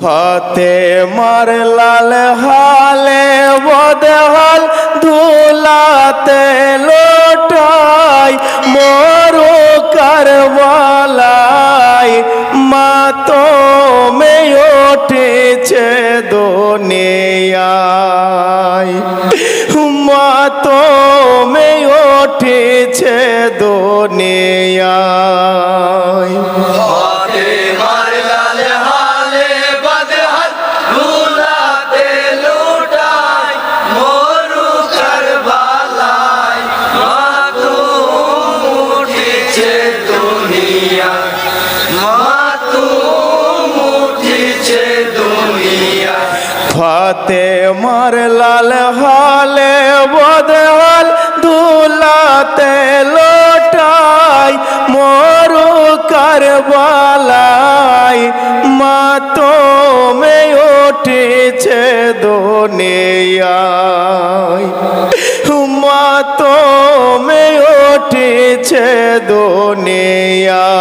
হতে মার লাল হালে বদহাল ধুলাতে লোটাই মরু কারবালাই মাতমে উঠেছে দুনিয়ায় মাতমে উঠেছে দুনিয়ায় ফতে মার লাল হালে বদহাল ধুলাতে লোটাই মরু কারবালাই মাতমে উঠেছে দুনিয়ায় মাতমে উঠেছে দুনিয়ায়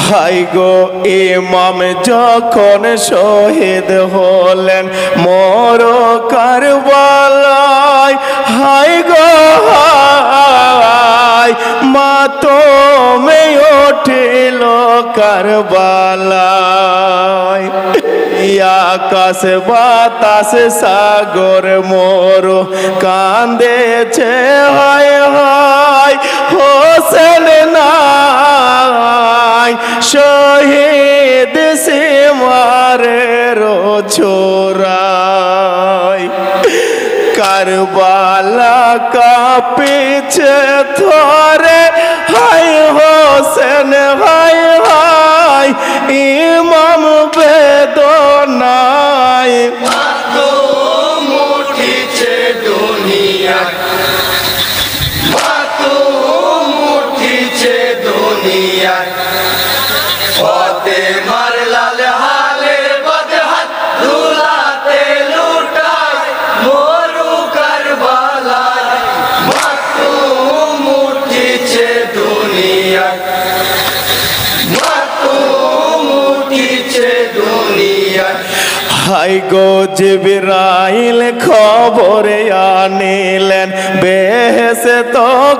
হাই গো ইমাম যখন শহীদ হলেন মর কারবালায় হাই গো হাই মাতমে উঠিল কারবালায় আকাশ বাতাস সাগর মোর কান্দেছে হায় হায় হোসেন নাই শহীদ সিমারের ছোরাই কারবালা কাঁপিছে থরে হায় হোসেন হায় হায় ইমাম বেদনায় মাতম উঠিছে দুনিয়ায় মাতম উঠিছে দুনিয়ায় ফতে মার লাল হালে বদহাল ধুলাতে লুটায় মরু কারবালায় মাতম উঠিছে দুনিয়ায় মাতম উঠিছে দুনিয়ায় হাই গো জিবরাইল খবরে আনিলেন বেহেশত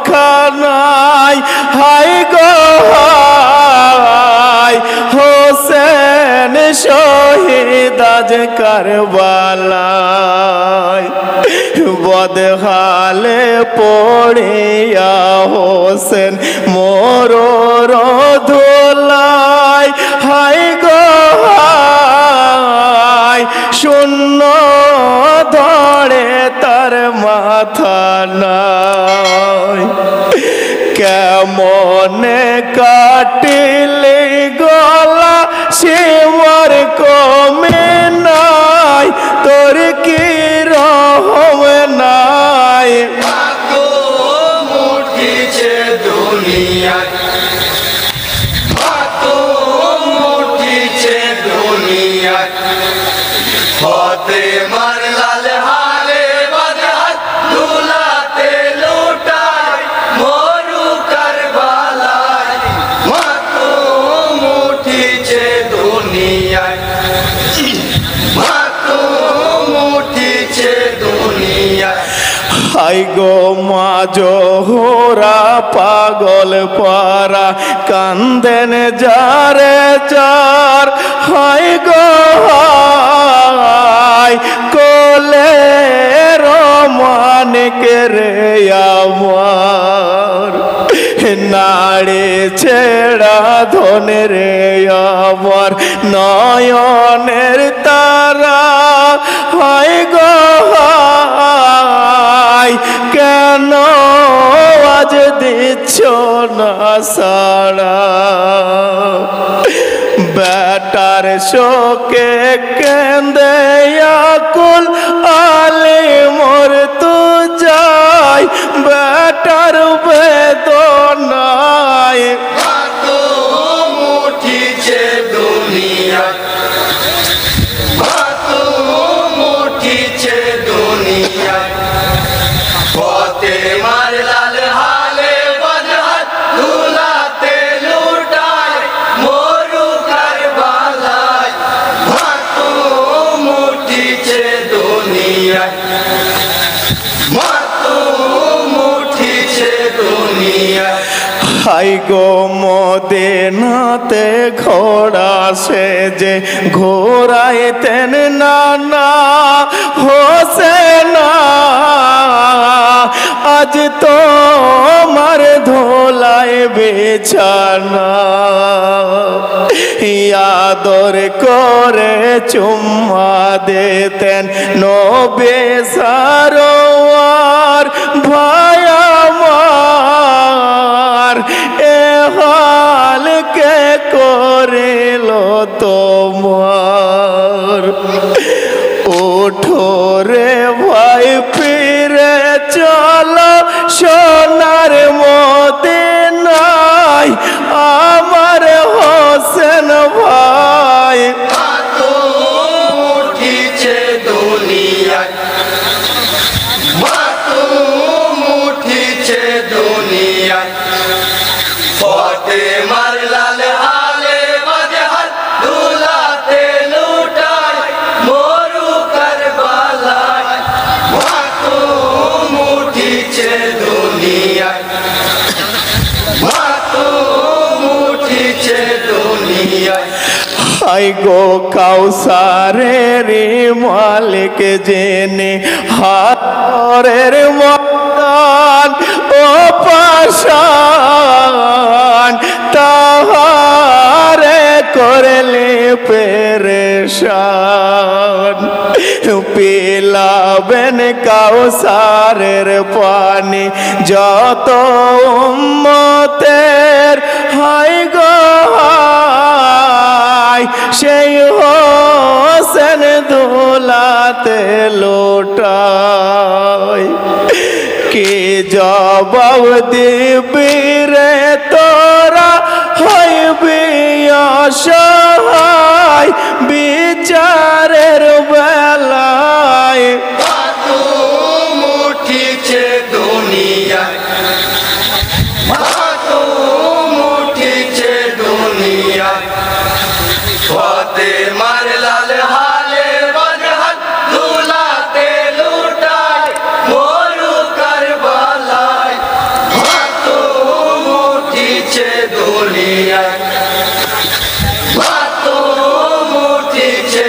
খানায় হাই গো হাই হোসেন শহীদ আজ কারবালায় বদহালে পড়িয়া হোসেন মোর ধুলায় হাই গো শূন্য ধরে তার মাথা নাই কেমনে কাটিলে গলা শিবর কমে নাই তোর কি রহম নাই মাতম উঠিছে দুনিয়ায় মাতম উঠিছে দুনিয়ায় ফতে মার লাল হালে বদহাল ধুলাতে লুটায় মরু কারবালায় মাতম উঠিছে দুনিয়ায় মাতম উঠিছে দুনিয়ায় হাই গো মা জোহরা পাগল পারা কান্দেন যারে যার হাই গো হাই কোলে রমানিক রে আমার নাড়ে ছেড়া ধনে রে আমার নয়নের তারা হাই গো হাই কেন আজ দিচ্ছ না সাড়া বেটার শোকে কেন্দে আকুল আলে মোর তু যাই বেটার বেদনা হাই গো মদিনাতে ঘোড়া সেজে ঘোরাইতেন নানা হোসেনা আজ তো আমার ধোলায় বিছানা আদর করে চুম্মা দিতেন নবী সারোয়ার ভাই আমার এ হাল কে করিল তোমার ওঠো রে ভাই ফিরে চলো সোনার মদিনায় আমার হোসেন ভাই মাতুম উঠিছে দুনিয়ায় মাতুম উঠিছে দুনিয়ায় ফাতেমার লাল হালে বাজহার দুলাতে লুটায় মরু কারবালায় মাতুম উঠিছে দুনিয়ায় মাতুম উঠিছে দুনিয়ায় হাই গো কাউসারের মালিক জেনে হারের মতান ও পাশান তাহারে করলে পেরেশান পিলাবেন কাউসারের পানি যত উম্মতের হাই গো সেই হোসেন দোলাতে লোটায় কি জবাব দিবি রে তোরা হইবি অসহায় বিচারের বেলায় মাতুম উঠিছে দুনিয়ায় মাতুম উঠিছে দুনিয়ায় ফাতেমার লাল হালে বাজহার দুলাতে লুটায় মরু কারবালায় মাতুম উঠিছে দুনিয়ায় মাতুম উঠিছে